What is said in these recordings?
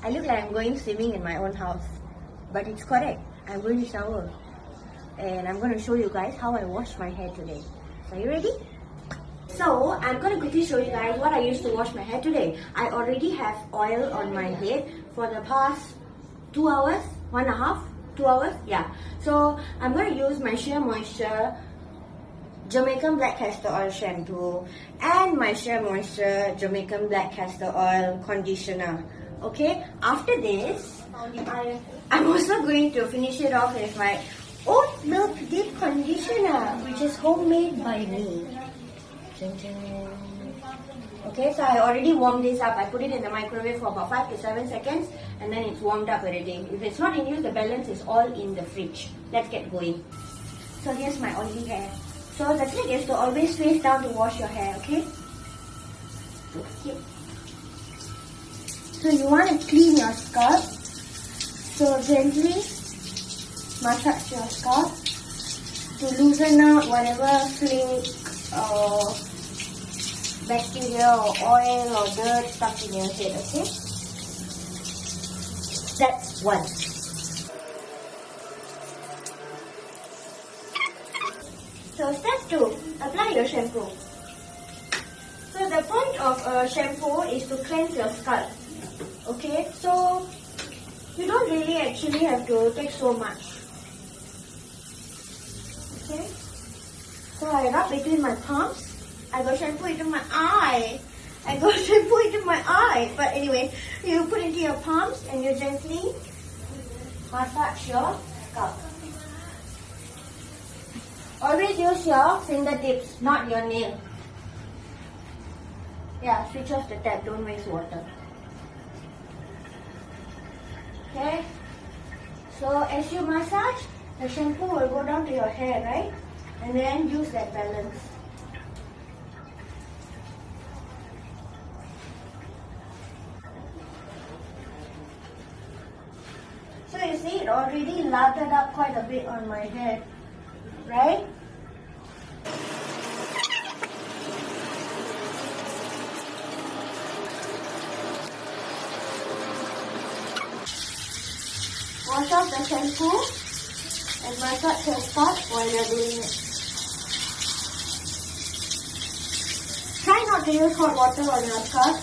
I look like I'm going swimming in my own house, but it's correct. I'm going to shower, and I'm going to show you guys how I wash my hair today. Are you ready? So I'm going to quickly show you guys what I used to wash my hair today. I already have oil on my head for the past 2 hours, 1.5, 2 hours, yeah. So I'm going to use my Sheer Moisture Jamaican Black Castor Oil Shampoo and my Sheer Moisture Jamaican Black Castor Oil Conditioner. Okay, after this, I'm also going to finish it off with my Oatmilk Deep Conditioner, which is homemade by me. Okay, so I already warmed this up. I put it in the microwave for about 5 to 7 seconds and then it's warmed up already. If it's not in use, the balance is all in the fridge. Let's get going. So here's my oily hair. So the trick is to always face down to wash your hair, okay? Okay. So you want to clean your scalp. So gently massage your scalp to loosen out whatever flake or bacteria or oil or dirt stuck in your head, okay? That's one. So step 2, apply your shampoo. So the point of shampoo is to cleanse your scalp. Okay, so you don't really actually have to take so much. Okay, so I rub between my palms. I got shampoo into my eye. But anyway, you put into your palms and you gently massage your scalp. Always use your fingertips, not your nail. Yeah, switch off the tap, don't waste water. Okay, so as you massage, the shampoo will go down to your hair, right? And then use that balance. So you see, it already lathered up quite a bit on my head, right? Wash off the shampoo and massage your scalp while you're doing it. Try not to use hot water on your scalp.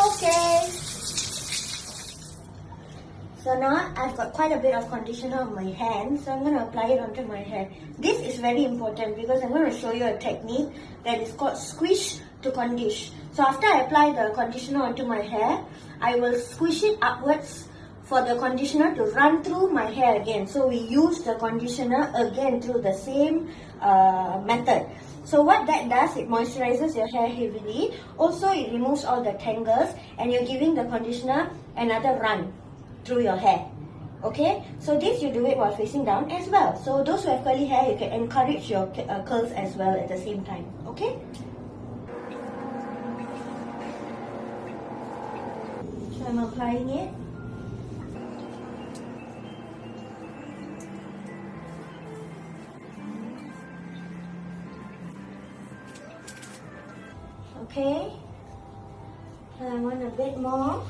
Okay. So now I've got quite a bit of conditioner on my hand, so I'm going to apply it onto my hair. This is very important because I'm going to show you a technique that is called squish to condition. So after I apply the conditioner onto my hair, I will squish it upwards for the conditioner to run through my hair again. So we use the conditioner again through the same method. So what that does, it moisturizes your hair heavily. Also, it removes all the tangles and you're giving the conditioner another run through your hair. Okay, so this you do it while facing down as well. So those who have curly hair, you can encourage your curls as well at the same time. Okay. So I'm applying it. Okay. And I want a bit more.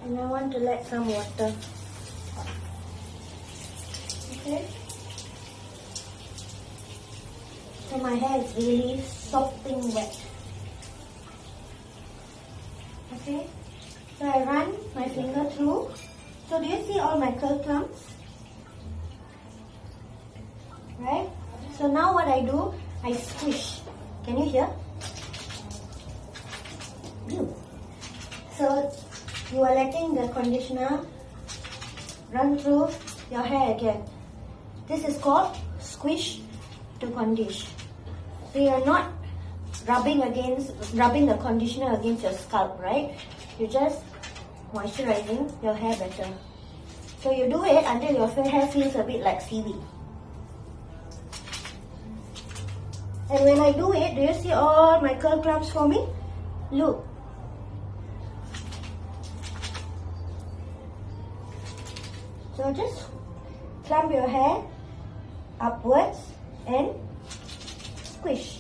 And I want to let some water. Okay. So my hair is really sopping wet. Okay. So I run my finger through. So do you see all my curl clumps? Right? So now what I do, I squish. Can you hear? So you are letting the conditioner run through your hair again. This is called squish to condition. So you are not rubbing the conditioner against your scalp, right? You're just moisturizing your hair better. So you do it until your hair feels a bit like seaweed. And when I do it, do you see all my curl clumps forming? Look. So just clump your hair upwards and squish.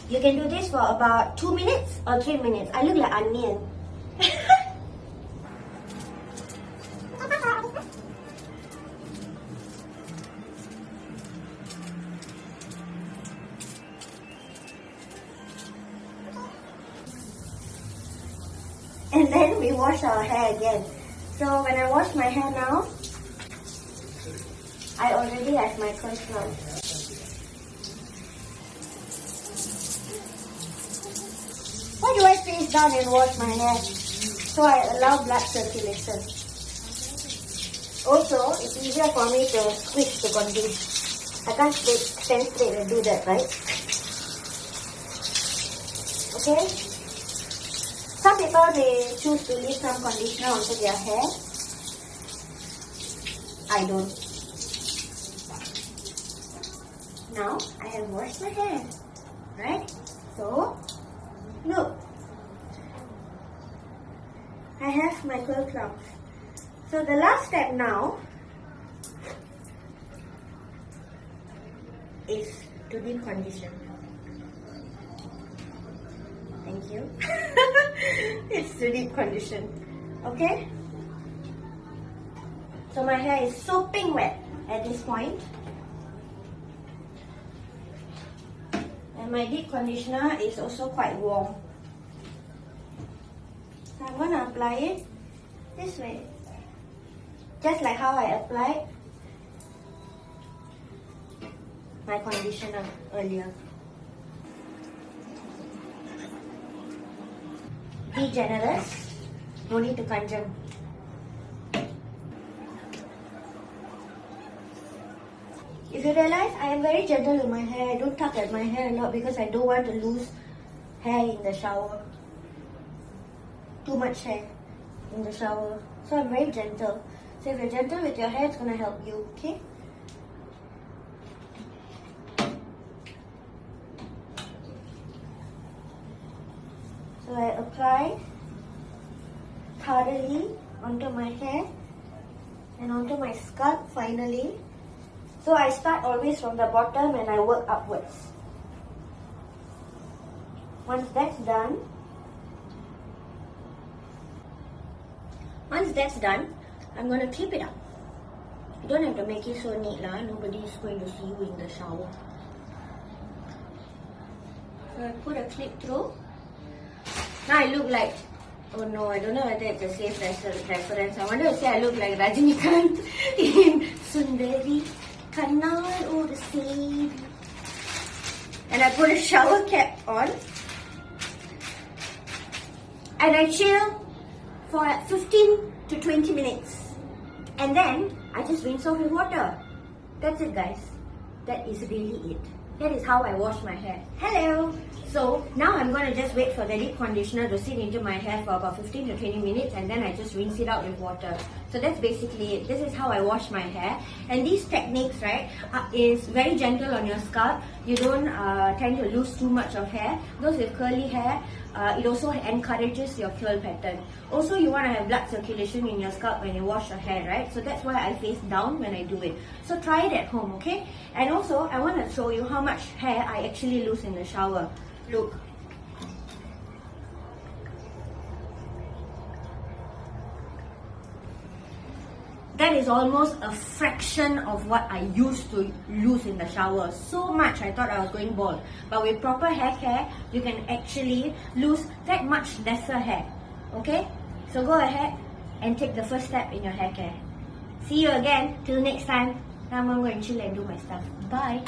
You can do this for about 2 minutes or 3 minutes. I look like onion. And then we wash our hair again. So when I wash my hair now, I already have my curl clumps. Why do I face down and wash my hair? So I allow blood circulation. Also, it's easier for me to squish to condition. I can't stand straight and do that, right? Okay? Some people may choose to leave some conditioner onto their hair. I don't. Now, I have washed my hair, right? So, look. I have my curl clumps. So the last step now is to deep condition. Thank you. It's to deep condition. Okay? So my hair is sopping wet at this point. And my deep conditioner is also quite warm. So I'm going to apply it this way. Just like how I applied my conditioner earlier. Be generous, no need to conjure. If you realize, I am very gentle with my hair. I don't tug at my hair a lot because I don't want to lose hair in the shower. Too much hair in the shower. So I'm very gentle. So if you're gentle with your hair, it's going to help you, okay? So I apply thoroughly onto my hair and onto my scalp finally. So I start always from the bottom and I work upwards. Once that's done, I'm going to clip it up. You don't have to make it so neat lah. Nobody is going to see you in the shower. So I put a clip through. Now I look like, oh no, I don't know whether it's a safe reference. I wanted to say I look like Rajnikanth in Sundari Kannal or Seed. And I put a shower cap on. And I chill for 15 to 20 minutes. And then I just rinse off with water. That's it, guys. That is really it. That is how I wash my hair. Hello! So now I'm going to just wait for the deep conditioner to sit into my hair for about 15 to 20 minutes and then I just rinse it out with water. So that's basically it. This is how I wash my hair. And these techniques, right, is very gentle on your scalp. You don't tend to lose too much of hair. Those with curly hair, it also encourages your curl pattern. Also, you want to have blood circulation in your scalp when you wash your hair, right? So that's why I face down when I do it. So try it at home, okay? And also, I want to show you how much hair I actually lose in the shower. Look. That is almost a fraction of what I used to lose in the shower. So much I thought I was going bald. But with proper hair care, you can actually lose that much lesser hair. Okay? So go ahead and take the first step in your hair care. See you again. Till next time. Now I'm going to chill and do my stuff. Bye.